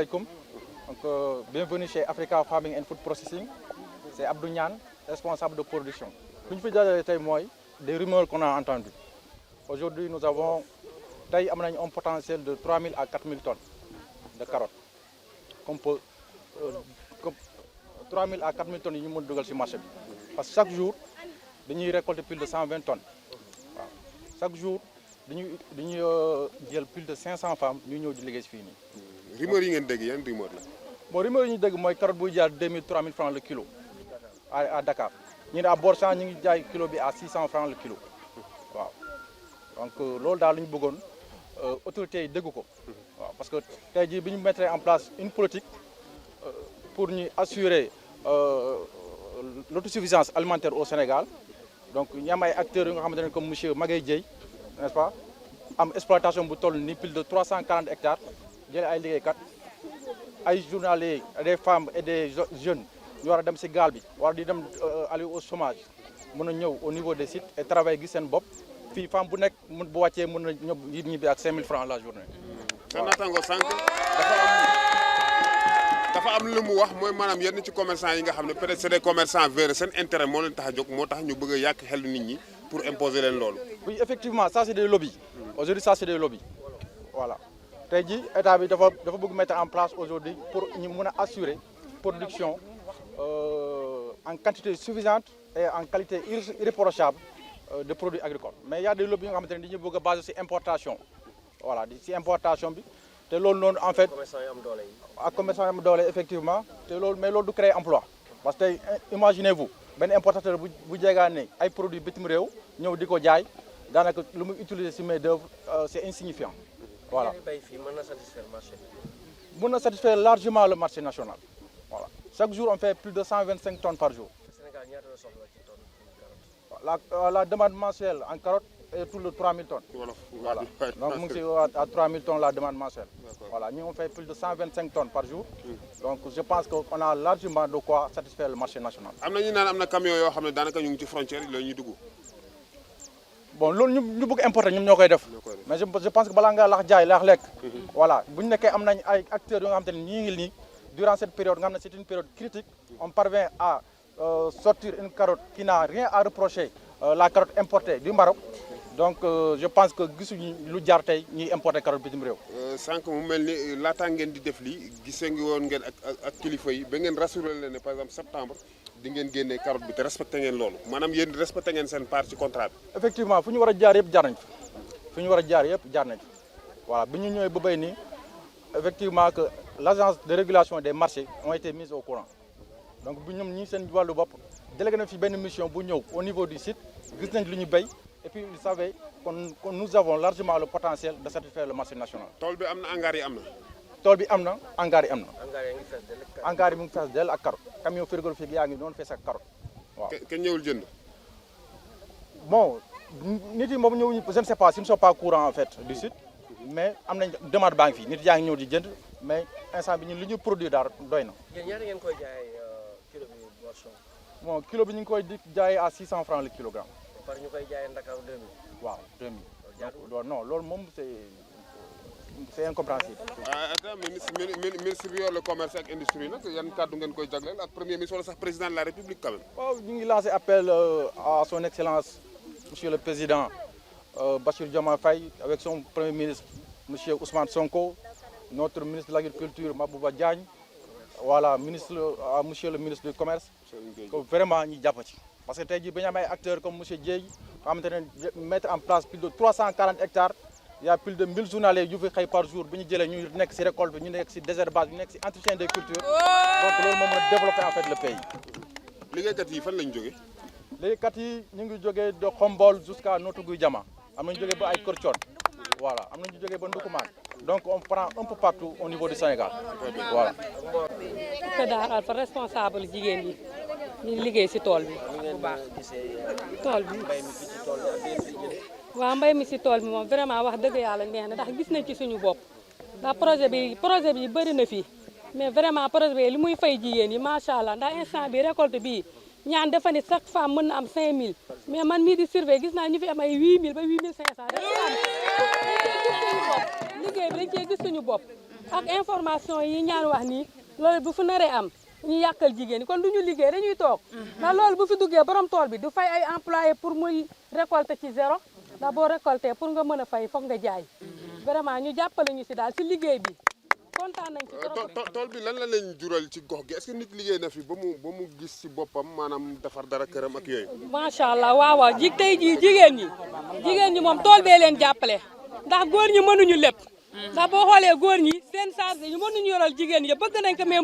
alaikum. Donc, bienvenue chez Africa Farming and Food Processing. C'est Abdou Niane, responsable de production. Ce que je fais, des rumeurs qu'on a entendues. Aujourd'hui, nous avons un potentiel de 3 000 à 4 000 tonnes de carottes. 3 000 à 4 000 tonnes nous avons sur le marché. Parce que chaque jour, nous récoltons plus de 120 tonnes. Chaque jour, nous avons plus de 500 femmes qui nous déléguent fini. Rumeur yi ngeen dégg yan rumeur la. Bon rumeur yi ñu dégg mooy carotte buy jaar 2000 3000 francs le kilo à Dakar ñu ne à Borchamp ñu ngi jaay kilo bi à 600 francs le kilo waaw donc loolu daal la ñu bëggoon autorités yi dégg ko waaw parce que tey jii bi ñu mettre en place une politique pour ñu assurer l'autosuffisance alimentaire au Sénégal donc ñu am ay acteurs yu nga xamante ne comme monsieur Magaye Dieye n'est-ce pas am exploitation bu toll ni plus de 340 hectares jëlee ay liggéeykat ay journaliers des femmes et des jeunes ñu war a dem si gaal bi war di dem aller au chômage mën a ñëw au niveau des sites et travailler gis seen bopp fii femme bu nekk bu wàccee mën na ñibbi ak 5000 francs la journée. sa naataango sànq dafa am lu mu wax mooy maanaam yenn ci commerçant yi nga xam ne peut-être c'est des commerçants véreux seen intérêt moo leen tax a jóg moo tax ñu bëgg a yàq xelu nit ñi pour imposer leen loolu. Oui effectivement ça c'est des lobbies aujourd'hui ça c'est des lobbies voilà. tey jii état bi dafa bëgg mettre en place aujourd'hui pour ñu mën a assurer production en quantité suffisante et en qualité irréprochable de produits agricoles mais il y a des lobbies yoo nga xamante ne dañuy bëgg a baser ci importation voilà ci importation bi te loolu noonu en fait ak commerçant yi am doole effectivement te loolu mais loolu du créer emploi parce que tey imaginez-vous benn importateur bu jeegaane ay produits bitim réew ñëw di ko jaay daanaka lu muy utiliser ci main d'œuvre c'est insignifiant. Voilà. Mën na satisfaire largement le marché national. Voilà. Chaque jour, on fait plus de 125 tonnes par jour. La demande mensuelle en carottes est autour de 3 000 tonnes. Voilà. Donc, à 3 000 tonnes la demande mensuelle. Voilà. Nous, on fait plus de 125 tonnes par jour. Donc, je pense qu'on a largement de quoi satisfaire le marché national. Il y a des camions qui sont dans les frontières. Bon loolu ñu bëgg importer ñoom ñoo koy def mais je pense que balaa ngaa lax jaay laax lekk voilà bu ñu nekkee am nañ ay acteurs yoo nga xamante ne ñii ngi nii durant cette période nga xam ne c'est une période critique on parvient à sortir une carotte qui n'a rien à reprocher la carotte importée du Maroc donc je pense que gisuñu lu jaar tey ñuy importer carotte bitim réew. sànq mu mel ni laataa ngeen di def lii gisee ngi woon ngeen ak kilifa yi ba ngeen rassuré leen ne par exemple septembre. di ngeen génne carotte bi te respecté ngeen loolu maanaam yéen respecté ngeen seen part ci contrat bi. effectivement fu ñu war a jaar yëpp jaar nañ fu ñu war a jaar yëpp jaar nañ voilà bi ñu ñëwee ba béy nii effectivement que l'agence de régulation des marchés ont été mises au courant donc bu ñoom ñi seen wàllu bopp délégué na fi benn mission bu ñëw au niveau du site gis nañ lu ñu béy et puis ils savaient que nous avons largement le potentiel de satisfaire le marché national. tool bi am na hangar yi am na. tool bi am na hangar yi am na. hangar yi mu ngi fees dell ak carotte camion frigorifique yaa ngi noonu fees ak carotte waaw. kenn ñëwul jënd. bon nit yi moom ñëwuñu je ne sais pas s'ils ne sont pas courants en fait du site mais am nañ demande baa ngi fii nit yaa ngi ñëw di jënd mais instant bi ñun li ñu produire daal doy na. yéen ñaata ngeen koy jaayee kilo bi Borchamp. bon kilo bi ñu ngi koy jaayee à 600 francs le kilogramme. par ñu koy jaayee Ndakaaru 2000. waaw 2000. donc non loolu moom c'est incompréhensible. Attends ministre bi yor le commerce ak industrie nag yan kàddu ngeen koy jagleel ak premier ministre wala sax président de la république quand même. waaw ñu ngi lancé appel à son excellence monsieur le président Bassirou Diomaye Faye avec son premier ministre monsieur Ousmane Sonko notre ministre de l'agriculture Mabouba Diagne voilà monsieur le ministre du commerce. que vraiment ñu jàpp ci. parce que tey jii ba ñu am ay acteurs comme monsieur Dieye xamante ne mettre en place plus de 340 hectares. Il y a plus de 1000 journaliers yu fi xëy par jour bi ñu jëlee ñu nekk ci récolte bi ñu nekk ci désherbage ñu nekk ci entretien des cultures donc loolu moo mën a développer en fait le pays. liggéeykat yi fan lañ jógee. liggéeykat yi ñu ngi jógee de Khombole jusqu'à Notto Gouye Diama am nañu jógee ba ay Kër Thione voilà am nañu jógee ba Ndoukoumane donc on prend un peu partout au niveau du Sénégal voilà. te daal Alpha responsable jigéen ñi ñu liggéey ci tool bi bu baax tool bi. waaw mbay mi ci tool bi moom vraiment wax dëgg yàlla neex na ndax gis nañ ci suñu bopp ndax projet bi bëri na fii mais vraiment projet bi li muy fay jigéen yi macha allah ndax instant bi récolte bii ñaan dafa ne chaque femme mën na am 5000 mais man mii di surveiller gis naa ñu fi am ay 8000 ba 8500 dañ cee gis suñu bopp liggéey bi dañ cee gis suñu bopp ak information yi ñaan wax nii loolu bu fu naree am ñu yàqal jigéen ñi kon du ñu liggéey dañuy toog ndax loolu bu fi duggee borom tool bi du fay ay employé pour muy récolter ci zéro ndax boo récolter pour nga mën a fay foog nga jaay vraiment ñu jàppale ñu si daal si liggéey bi kontaan nañ ci trop. tool bi lan la leen jural ci gox gi est-ce que nit liggéey na fi ba mu gis ci boppam maanaam defar dara këram ak yooyu. macha allah waaw tey jii jigéen ñi moom tool bee leen jàppale ndax góor ñi mënuñu lépp ndax boo xoolee góor ñi seen charge ñu mënuñu yoral jigéen ñi bëgg nañ ko mais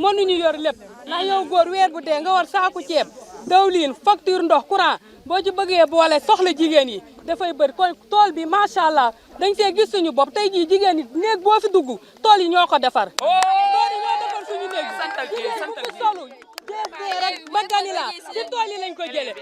mënuñu yor lépp ndax yow góor weer bu dee nga war saaku ceeb dawlin facture ndox courant boo ci bëggee boole soxla jigéen yi dafay bëri kon tool bi macha allah dañ see gis suñu bopp tey jii jigéen ñi néeg boo fi dugg tool yi ñoo ko defar. tool yi ñoo defar suñu néeg jigéen bu fi solu jeexee rek ba ganila ci tool yi lañ ko jëlee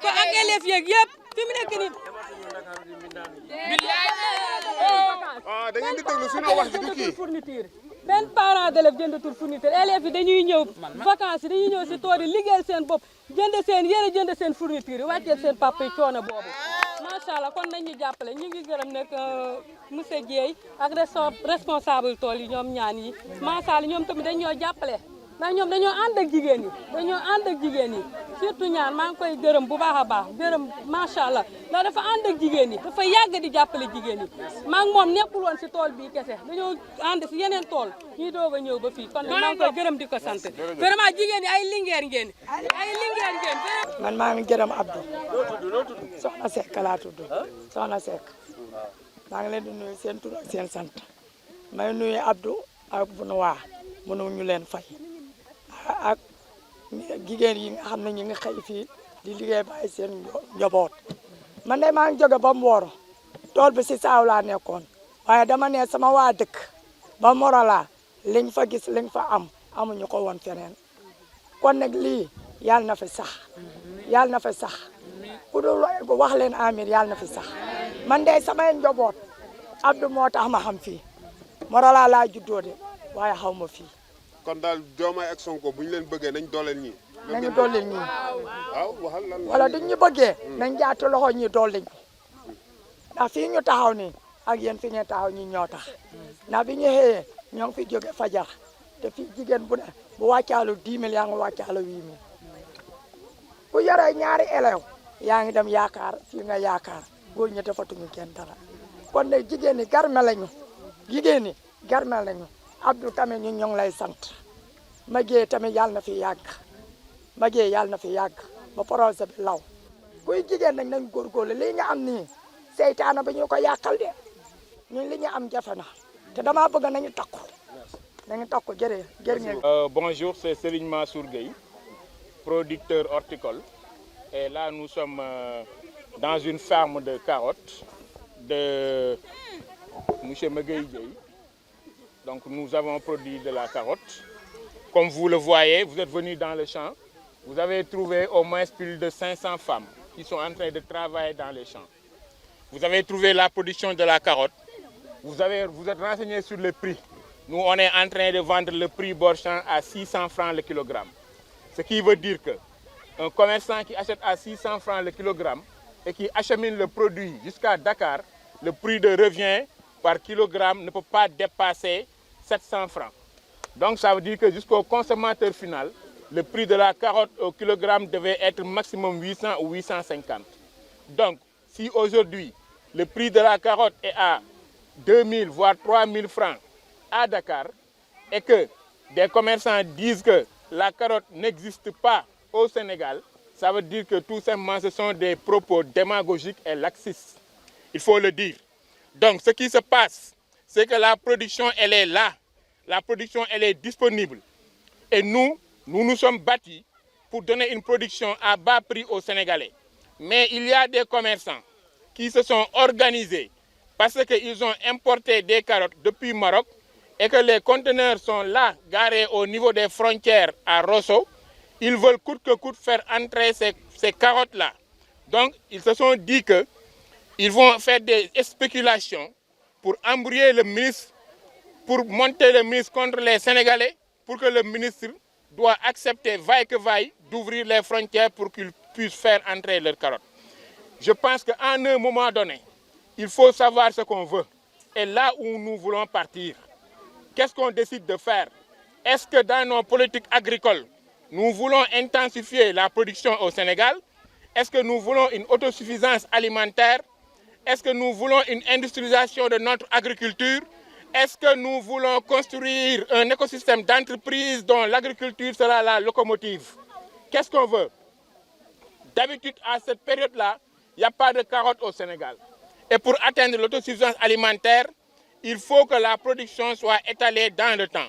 ko ak élèves yeeg yëpp fi mu nekk nii. da ngeen di déglu suñu wax ji du kii fourniture benn parent d'élève jëndatul fourniture élèves yi dañuy ñëw vacances yi dañuy ñëw si tool yi liggéeyal seen bopp jënd seen yére jënd seen fourniture yi wàcceel seen papa yi coono boobu macha allah kon nañu jàppale ñu ngi gërëm nag monsieur Dieye ak responsable tool yi ñoom ñaan yi macha allah ñoom tamit dañ ñoo jàppale ndax ñoom dañoo ànd ak jigéen ñi surtout ñaan maa ngi koy gërëm bu baax a baax gërëm macha allah ndax dafa ànd ak jigéen ñi dafa yàgg di jàppale jigéen ñi maa ngi moom nekkul woon si tool bii kese dañoo ànd si yeneen tool ñuy doog a ñëw ba fii kon maa ngi koy gërëm di ko sant vraiment jigéen ñi ay lingeer ngeen man maa ngi gërëm Abdou soxna Seck laa tudd soxna Seck maa ngi leen di nuyu seen tur ak seen sant may nuyu Abdou ak Bunuwaa mënuñu leen fay ak jigéen yi nga xam ne ñu ngi xëy fii di liggéey bàyyi seen njaboot man de maa ngi jóge ba Mboro tool bi si saaw laa nekkoon waaye dama ne sama waa dëkk ba Morola liñ fa gis liñ fa am amuñu ko woon feneen kon nag lii yàlla na fi sax yàlla na fi sax ku dul wax leen amir yàlla na fi sax man de samay njaboot Abdou moo tax ma xam fii Morola laa juddoo de waaye xaw ma fii. kon daal Diomaye ak Sonko bu ñu leen bëggee nañ dooleel ñii. nañu dooleel ñii. waaw waxal lan wala duñ ñu bëggee. nañ jaatu loxo ñi dooleel ñu. ndax fii ñu taxaw nii ak yéen fi ñu taxaw ñi ñoo tax. ndax bi ñu xëyee ñoo ngi fi jóge fajar te fii jigéen bu ne bu wàccaalu 10 000 yaa ngi wàccaalu 8 000. ku yore ñaari élève yaa ngi dem yaakaar fii nga yaakaar góor ñi defatuñu kenn dara kon nag jigéen ñi garme lañu jigéen ñi garme lañu. Abdou tamit ñun ñoo ngi lay sant Maguette tamit yàlla na fi yàgg Maguette yàlla na fi yàgg ba projet bi law kuy jigéen nag nañ góorgóorlu lii ñu am nii seytaana ba ñu ko yàqal de ñun li ñu am jafe na te damaa bëgg nañu takku jërë bonjour, c'est Serigne Mansour Gueye, producteur horticole. Et là, nous sommes dans une ferme de carottes de M. Magueye Gueye. Donc nous avons produit de la carotte. Comme vous le voyez, vous êtes venus dans le champ. Vous avez trouvé au moins plus de 500 femmes qui sont en train de travailler dans les champs. Vous avez trouvé la production de la carotte. Vous êtes renseigné sur le prix. Nous, on est en train de vendre le prix Borchamp à 600 francs le kilogramme. Ce qui veut dire qu'un commerçant qui achète à 600 francs le kilogramme et qui achemine le produit jusqu'à Dakar, le prix de revient par kilogramme ne peut pas dépasser 700 francs. Donc ça veut dire que jusqu'au consommateur final, le prix de la carotte au kilogramme devait être maximum 800 ou 850. Donc si aujourd'hui le prix de la carotte est à 2000 voire 3000 francs à Dakar et que des commerçants disent que la carotte n'existe pas au Sénégal, ça veut dire que tout simplement ce sont des propos démagogiques et laxistes. Il faut le dire. Donc ce qui se passe, c'est que la production, elle est là. La production, elle est disponible. Et nous nous sommes battus pour donner une production à bas prix aux Sénégalais. Mais il y a des commerçants qui se sont organisés parce qu'ils ont importé des carottes depuis Maroc et que les conteneurs sont là, garés au niveau des frontières à Rosso. Ils veulent coûte que coûte faire entrer ces carottes-là. Donc, ils se sont dit qu'ils vont faire des spéculations pour embrouiller le ministre, pour monter le ministre contre les Sénégalais, pour que le ministre doit accepter, vaille que vaille, d'ouvrir les frontières pour qu'ils puissent faire entrer leurs carottes. Je pense qu'à un moment donné, il faut savoir ce qu'on veut et là où nous voulons partir. qu'est-ce qu'on décide de faire? Est-ce que dans nos politiques agricoles, nous voulons intensifier la production au Sénégal? Est-ce que nous voulons une autosuffisance alimentaire? Est-ce que nous voulons une industrialisation de notre agriculture? Est-ce que nous voulons construire un écosystème d'entreprise dont l'agriculture sera la locomotive? Qu'est-ce qu'on veut? D'habitude, à cette période-là, il n'y a pas de carottes au Sénégal. Et pour atteindre l'autosuffisance alimentaire, il faut que la production soit étalée dans le temps.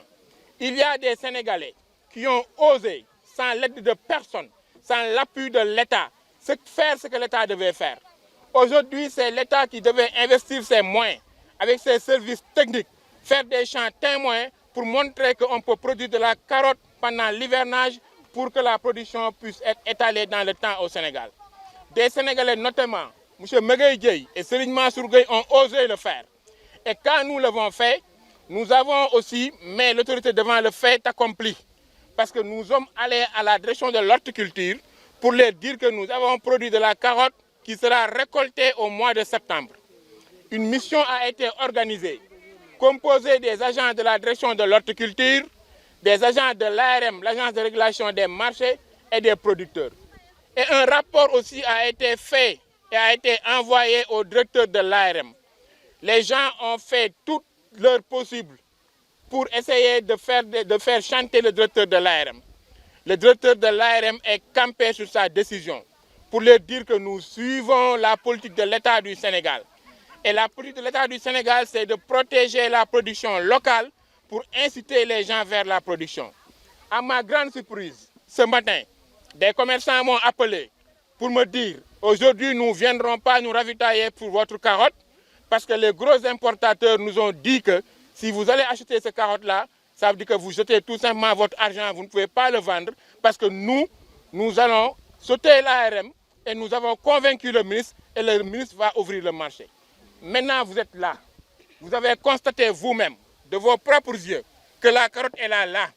Il y a des Sénégalais qui ont osé, sans l'aide de personne, sans l'appui de l'État, faire ce que l'État devait faire. Aujourd'hui, c'est l'État qui devait investir ses moyens, avec ses services techniques, faire des champs témoins pour montrer qu'on peut produire de la carotte pendant l'hivernage pour que la production puisse être étalée dans le temps au Sénégal. Des Sénégalais notamment, M. Megueye Dieye et Serigne Mansour Gueye ont osé le faire. Et quand nous l'avons fait, nous avons aussi mis l'autorité devant le fait accompli. Parce que nous sommes allés à la direction de l'horticulture pour leur dire que nous avons produit de la carotte qui sera récoltée au mois de septembre. Une mission a été organisée, composée des agents de la direction de l'horticulture, des agents de l'ARM, l'agence de régulation des marchés et des producteurs. Et un rapport aussi a été fait et a été envoyé au directeur de l'ARM. Les gens ont fait tout leur possible pour essayer de faire chanter le directeur de l'ARM. Le directeur de l'ARM est campé sur sa décision pour leur dire que nous suivons la politique de l'État du Sénégal. Et la politique de l'État du Sénégal, c'est de protéger la production locale pour inciter les gens vers la production. À ma grande surprise, ce matin, des commerçants m'ont appelé pour me dire « Aujourd'hui, nous ne viendrons pas nous ravitailler pour votre carotte parce que les gros importateurs nous ont dit que si vous allez acheter ces carottes-là, ça veut dire que vous jetez tout simplement votre argent, vous ne pouvez pas le vendre parce que nous allons sauter l'ARM et nous avons convaincu le ministre et le ministre va ouvrir le marché. » Maintenant, vous êtes là. Vous avez constaté vous-même, de vos propres yeux, que la carotte est là.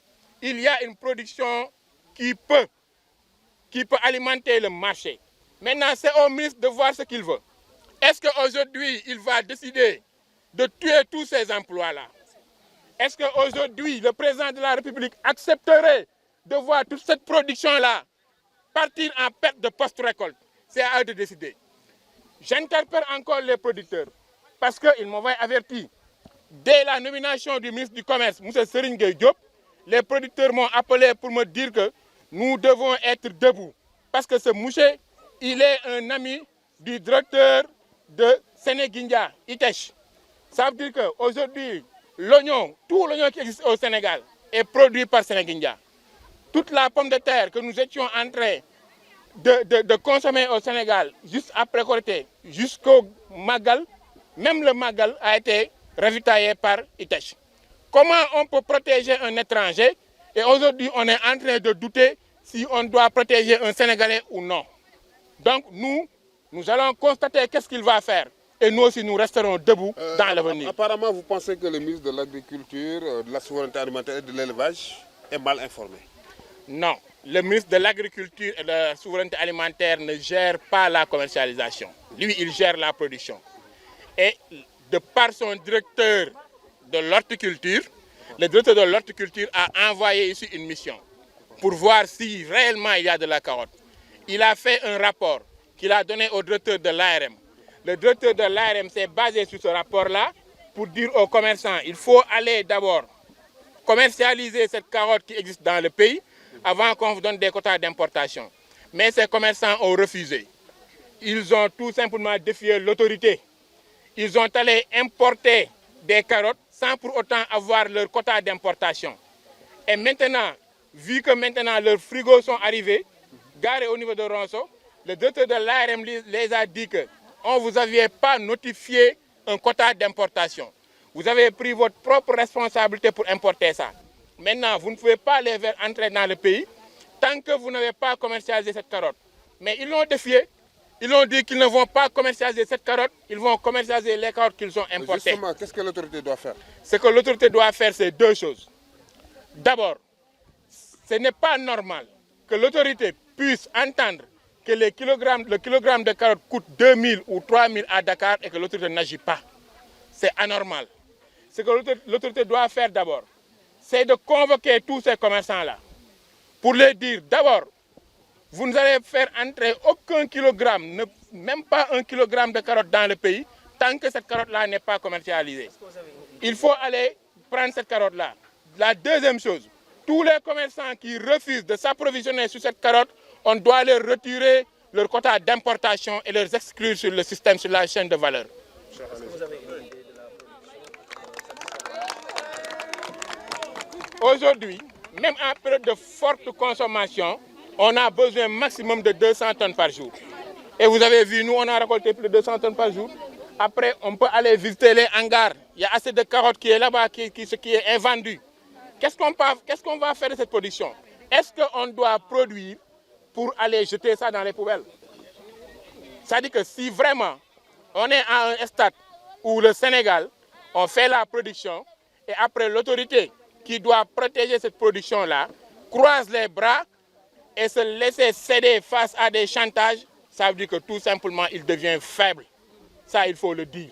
Il y a une production qui peut alimenter le marché. Maintenant, c'est au ministre de voir ce qu'il veut. Est-ce qu'aujourd'hui, il va décider de tuer tous ces emplois-là? Est-ce qu'aujourd'hui, le président de la République accepterait de voir toute cette production-là partir en perte de post-récolte? C'est à eux de décider. J'interpelle encore les producteurs parce qu'ils m'ont averti. Dès la nomination du ministre du Commerce, M. Serigne Gueye Diop, les producteurs m'ont appelé pour me dire que nous devons être debout. Parce que ce monsieur, il est un ami du directeur de Sénégindia, Itech. Ça veut dire qu'aujourd'hui, tout l'oignon qui existe au Sénégal est produit par Sénégindia. Toute la pomme de terre que nous étions en train de consommer au Sénégal, juste après Korité, jusqu'au Magal, même le Magal a été ravitaillé par Itech. Comment on peut protéger un étranger? Et aujourd'hui, on est en train de douter si on doit protéger un Sénégalais ou non. Donc nous allons constater qu'est-ce qu'il va faire. Et nous aussi, nous resterons debout dans l'avenir. Apparemment, vous pensez que le ministre de l'Agriculture, de la Souveraineté alimentaire et de l'Élevage est mal informé? Non. Le ministre de l'Agriculture et de la Souveraineté alimentaire ne gère pas la commercialisation. Lui, il gère la production. Et de par son directeur de l'horticulture, le directeur de l'horticulture a envoyé ici une mission pour voir si réellement il y a de la carotte. Il a fait un rapport qu'il a donné au directeur de l'ARM. Le directeur de l'ARM s'est basé sur ce rapport-là pour dire aux commerçants il faut aller d'abord commercialiser cette carotte qui existe dans le pays avant qu'on vous donne des quotas d'importation. Mais ces commerçants ont refusé. Ils ont tout simplement défié l'autorité. Ils ont allé importer des carottes sans pour autant avoir leur quota d'importation. Et maintenant, vu que maintenant leurs frigos sont arrivés, garés au niveau de Ronceau, le directeur de l'ARM les a dit qu'on ne vous avait pas notifié un quota d'importation. Vous avez pris votre propre responsabilité pour importer ça. Maintenant, vous ne pouvez pas les faire entrer dans le pays tant que vous n'avez pas commercialisé cette carotte. Mais ils l'ont défié. Ils ont dit qu'ils ne vont pas commercialiser cette carotte, ils vont commercialiser les carottes qu'ils ont importées. Justement, qu'est-ce que l'autorité doit faire? Ce que l'autorité doit faire, c'est deux choses. D'abord, ce n'est pas normal que l'autorité puisse entendre que le kilogramme de carottes coûte 2000 ou 3000 à Dakar et que l'autorité n'agit pas. C'est anormal. ce que l'autorité doit faire d'abord, c'est de convoquer tous ces commerçants-là pour leur dire d'abord, vous n'allez faire entrer aucun kilogramme, même pas 1 kilogramme de carottes dans le pays, tant que cette carotte-là n'est pas commercialisée. Il faut aller prendre cette carotte-là. La deuxième chose, tous les commerçants qui refusent de s'approvisionner sur cette carotte, on doit leur retirer leur quota d'importation et les exclure sur le système, sur la chaîne de valeur. Est-ce que vous avez une idée de la production? Aujourd'hui, même en période de forte consommation, on a besoin maximum de 200 tonnes par jour. Et vous avez vu, nous, on a récolté plus de 200 tonnes par jour. Après, on peut aller visiter les hangars. Il y a assez de carottes qui est là-bas, qui est invendu. Qu'est-ce qu'on va faire de cette production? Est-ce qu'on doit produire pour aller jeter ça dans les poubelles? C'est-à-dire que si vraiment on est à un stade où le Sénégal, on fait la production et après l'autorité qui doit protéger cette production-là, croise les bras et se laisser céder face à des chantages, ça veut dire que tout simplement il devient faible. Ça, il faut le dire.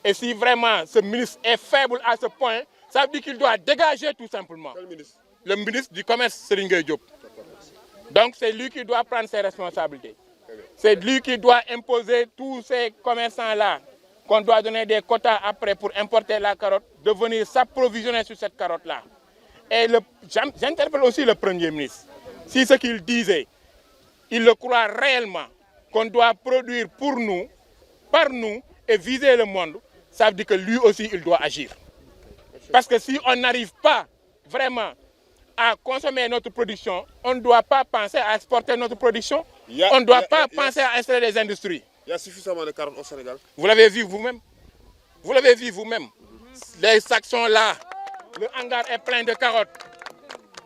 Et si vraiment ce ministre est faible à ce point, ça veut dire qu'il doit dégager tout simplement. Quel ministre? Le ministre du Commerce, Serigne Gueye Diop. Donc c'est lui qui doit prendre ses responsabilités. C'est lui qui doit imposer tous ces commerçants-là, qu'on doit donner des quotas après pour importer la carotte, de venir s'approvisionner sur cette carotte-là. Et j'interpelle aussi le Premier ministre. Si ce qu'il disait, il le croit réellement, qu'on doit produire pour nous, par nous, et viser le monde, ça veut dire que lui aussi, il doit agir. Parce que si on n'arrive pas vraiment à consommer notre production, on ne doit pas penser à exporter notre production, on ne doit pas penser à installer des industries. Il y a suffisamment de carottes au Sénégal. Vous l'avez vu vous-même. Vous l'avez vu vous-même. Les sacs sont là. Le hangar est plein de carottes.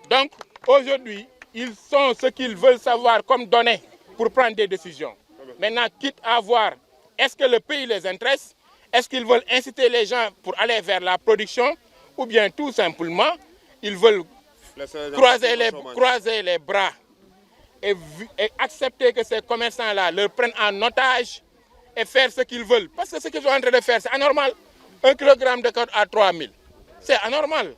Donc, aujourd'hui, ils sont ce qu'ils veulent savoir comme données pour prendre des décisions. Maintenant, quitte à voir, est-ce que le pays les intéresse? Est-ce qu'ils veulent inciter les gens pour aller vers la production? Ou bien tout simplement, ils veulent croiser les bras et accepter que ces commerçants-là leur prennent en otage et faire ce qu'ils veulent. Parce que ce qu'ils sont en train de faire, c'est anormal. 1 kilogramme de carotte à 3 000. C'est anormal.